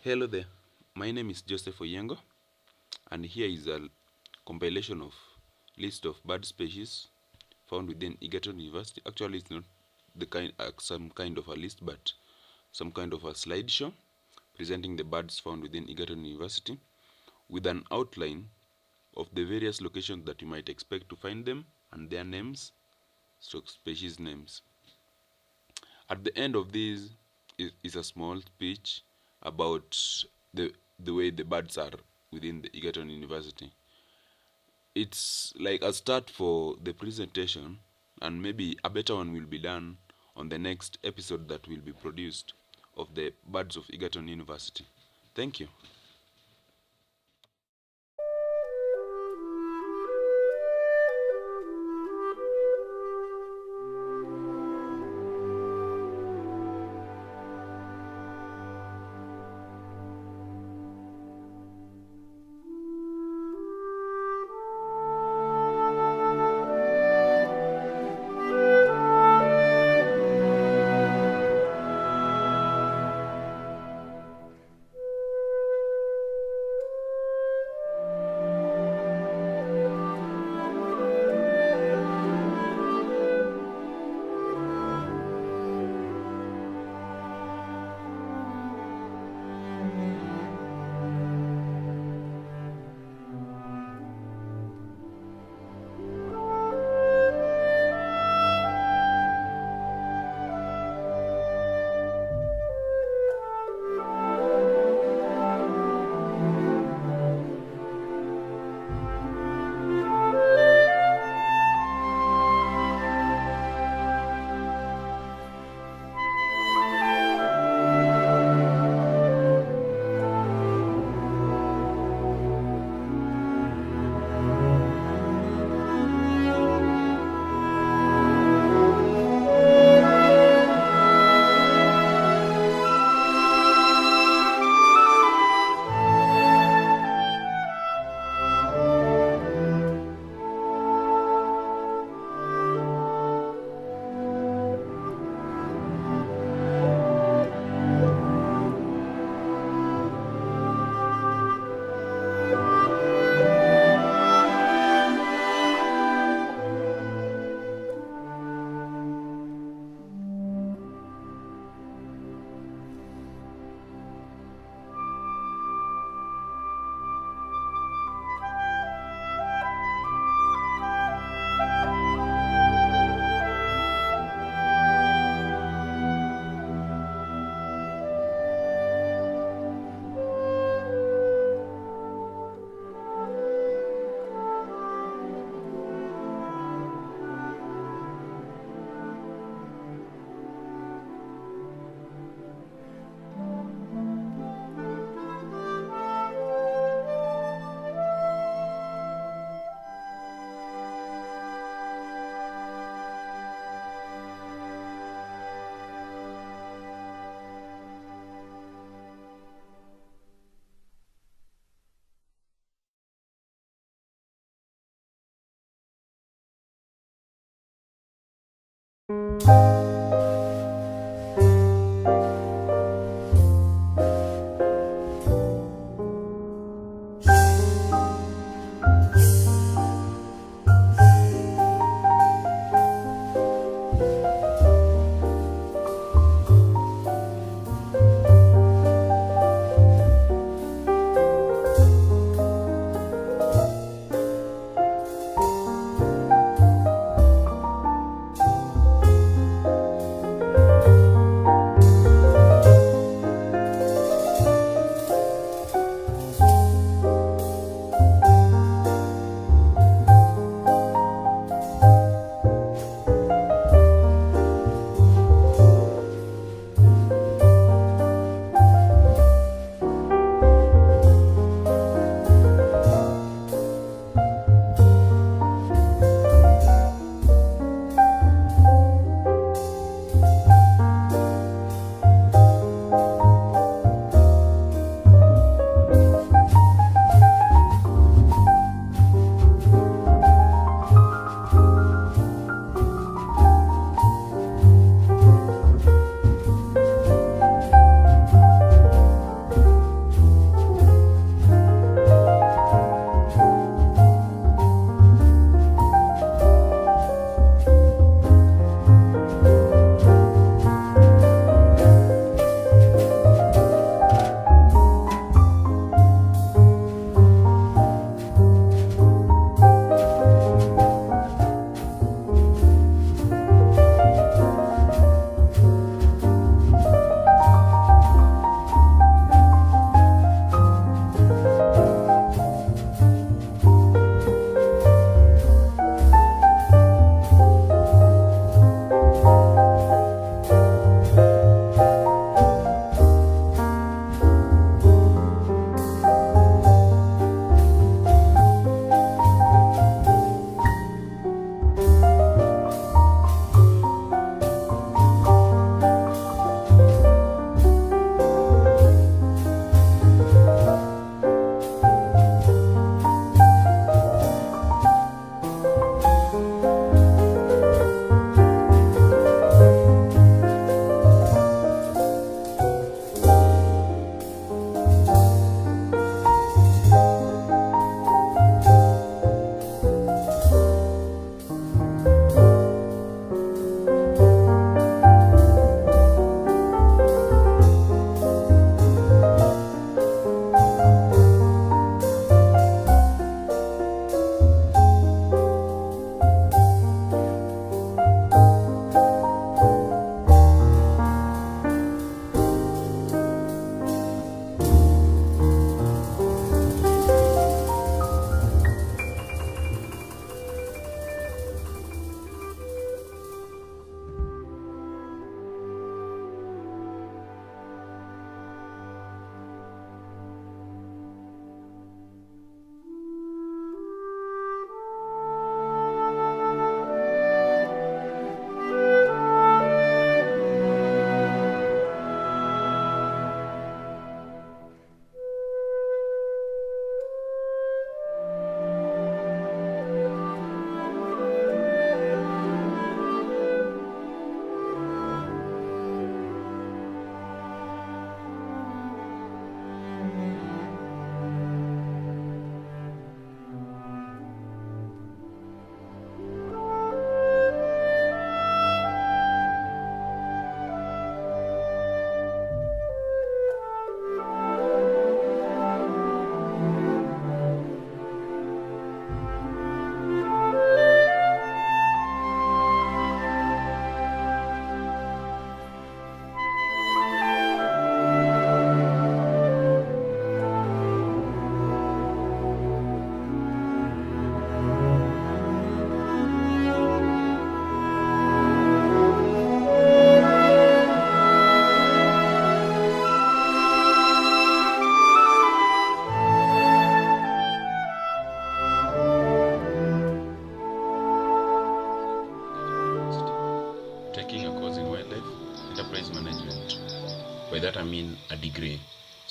Hello there, my name is Joseph Oyengo, and here is a compilation of list of bird species found within Egerton University. Actually, it's not some kind of a list, but some kind of a slideshow presenting the birds found within Egerton University with an outline of the various locations that you might expect to find them and their names, stroke species names. At the end of this is a small speech about the way the birds are within the Egerton University. It's like a start for the presentation, and maybe a better one will be done on the next episode that will be produced of the birds of Egerton University. Thank you.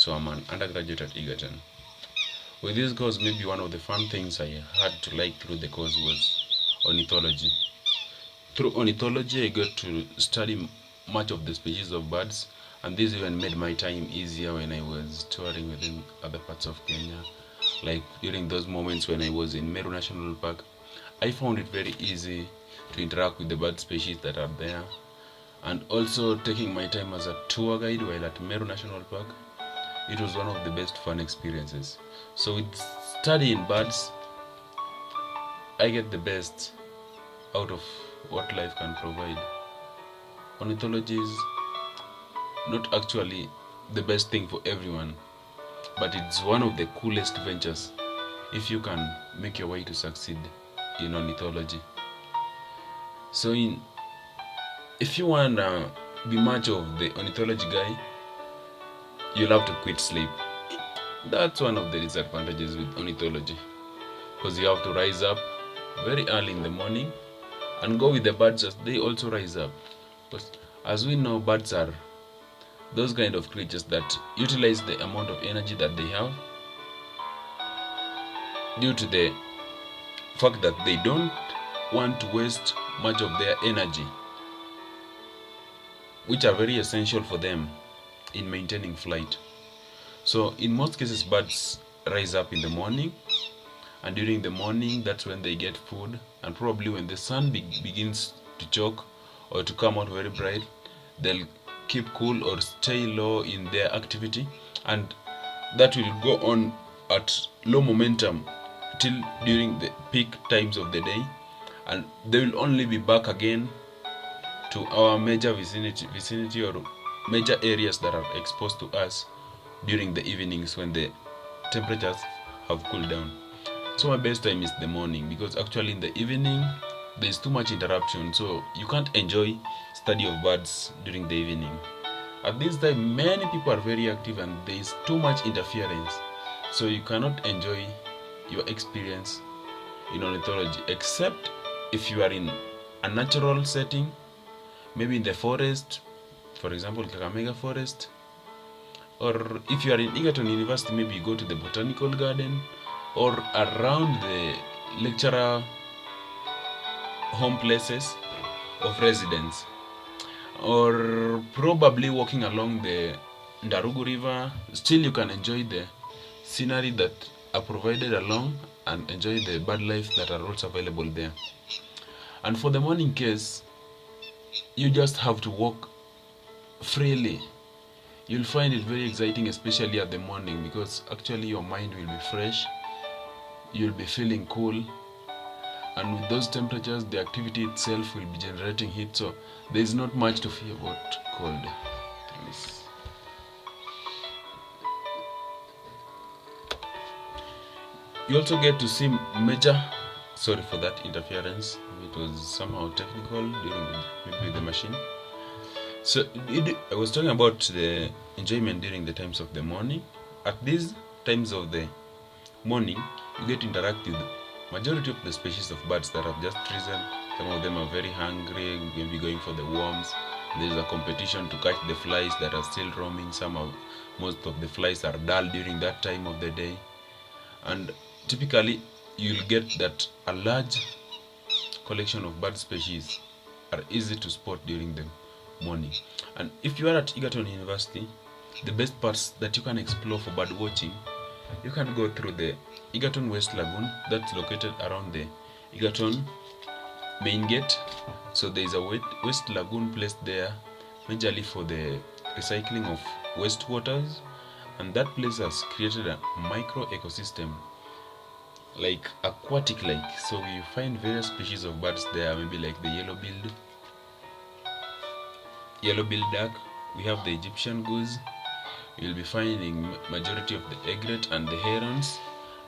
So I'm an undergraduate at Egerton. With this course, maybe one of the fun things I had to like through the course was ornithology. Through ornithology, I got to study much of the species of birds, and this even made my time easier when I was touring within other parts of Kenya. Like during those moments when I was in Meru National Park, I found it very easy to interact with the bird species that are there. And also taking my time as a tour guide while at Meru National Park, it was one of the best fun experiences. So with studying birds, I get the best out of what life can provide. Ornithology is not actually the best thing for everyone, but it's one of the coolest ventures if you can make your way to succeed in ornithology. So if you wanna be much of the ornithology guy, you'll have to quit sleep. That's one of the disadvantages with ornithology, because you have to rise up very early in the morning and go with the birds as they also rise up. Because as we know, birds are those kind of creatures that utilize the amount of energy that they have due to the fact that they don't want to waste much of their energy, which are very essential for them in maintaining flight. So in most cases, birds rise up in the morning, and during the morning, that's when they get food. And probably when the sun begins to choke or to come out very bright, they'll keep cool or stay low in their activity, and that will go on at low momentum till during the peak times of the day, and they will only be back again to our major vicinity or major areas that are exposed to us during the evenings when the temperatures have cooled down. So my best time is the morning, because actually in the evening there's too much interruption, so you can't enjoy study of birds during the evening. At this time, many people are very active and there is too much interference, so you cannot enjoy your experience in ornithology, except if you are in a natural setting, maybe in the forest, for example Kakamega Forest, or if you are in Egerton University, maybe you go to the botanical garden or around the lecturer home places of residence, or probably walking along the Ndarugu River. Still you can enjoy the scenery that are provided along and enjoy the bird life that are also available there. And for the morning case, you just have to walk freely. You'll find it very exciting, especially at the morning, because actually your mind will be fresh, you'll be feeling cool, and with those temperatures the activity itself will be generating heat, so there is not much to fear about cold. You also get to see major, sorry for that interference, it was somehow technical during the machine. So I was talking about the enjoyment during the times of the morning. At these times of the morning, you get to interact with majority of the species of birds that have just risen. Some of them are very hungry, maybe going for the worms. There's a competition to catch the flies that are still roaming. Most of the flies are dull during that time of the day, and typically you'll get that a large collection of bird species are easy to spot during the morning. And if you are at Egerton University, the best parts that you can explore for bird watching, you can go through the Egerton West Lagoon that's located around the Egerton main gate. So there is a West Lagoon placed there majorly for the recycling of wastewaters, and that place has created a micro ecosystem, like aquatic like. So you find various species of birds there, maybe like the yellow-billed duck. We have the Egyptian goose. You'll be finding majority of the egret and the herons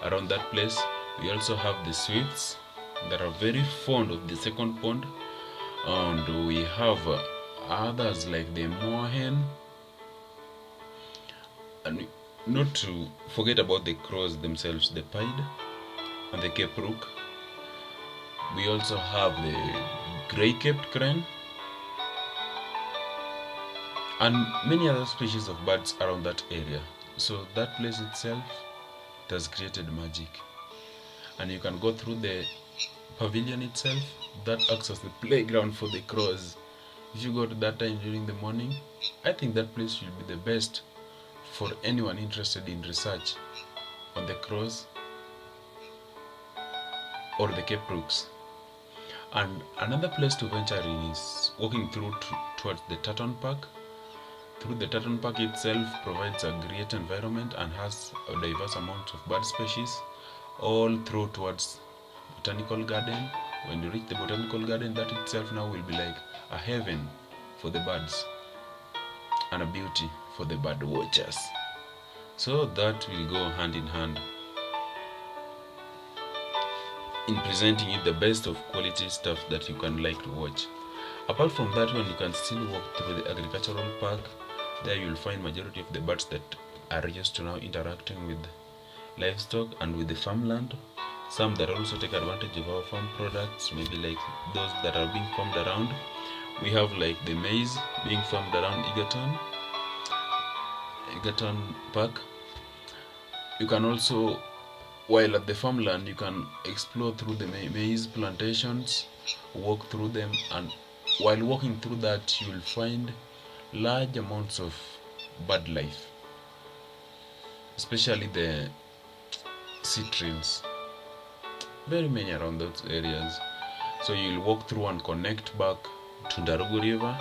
around that place. We also have the swifts that are very fond of the second pond, and we have others like the moorhen, and not to forget about the crows themselves, the pied and the cape rook. We also have the grey-capped crane and many other species of birds around that area. So that place itself, it has created magic. And you can go through the pavilion itself that acts as the playground for the crows. If you go to that time during the morning, I think that place will be the best for anyone interested in research on the crows or the Cape Brooks. And another place to venture in is walking through towards the Tartan Park. Through the Tartan Park itself provides a great environment and has a diverse amount of bird species, all through towards Botanical Garden. When you reach the Botanical Garden, that itself now will be like a heaven for the birds and a beauty for the bird watchers. So that will go hand in hand in presenting you the best of quality stuff that you can like to watch. Apart from that one, you can still walk through the agricultural park. There you will find majority of the birds that are used to now interacting with livestock and with the farmland. Some that also take advantage of our farm products, maybe like those that are being farmed around. We have like the maize being farmed around Egerton Park. You can also, while at the farmland, you can explore through the maize plantations, walk through them, and while walking through that, you will find large amounts of bird life, especially the citrines. Very many around those areas. So you'll walk through and connect back to Ndarugu River.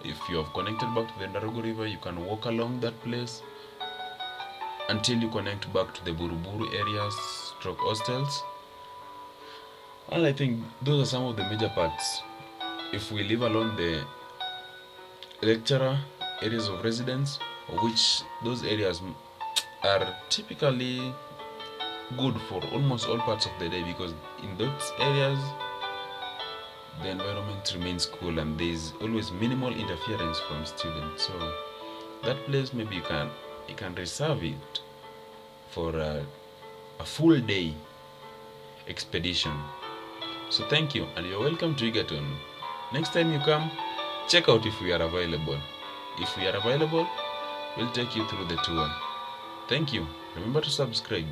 If you have connected back to the Ndarugu River, you can walk along that place until you connect back to the Buruburu areas, stroke hostels. And I think those are some of the major parts. If we leave alone the lecturer areas of residence, which those areas are typically good for almost all parts of the day, because in those areas the environment remains cool and there is always minimal interference from students. So that place, maybe you can reserve it for a full day expedition. So thank you, and you're welcome to Egerton. Next time you come, check out if we are available. If we are available, we'll take you through the tour. Thank you. Remember to subscribe.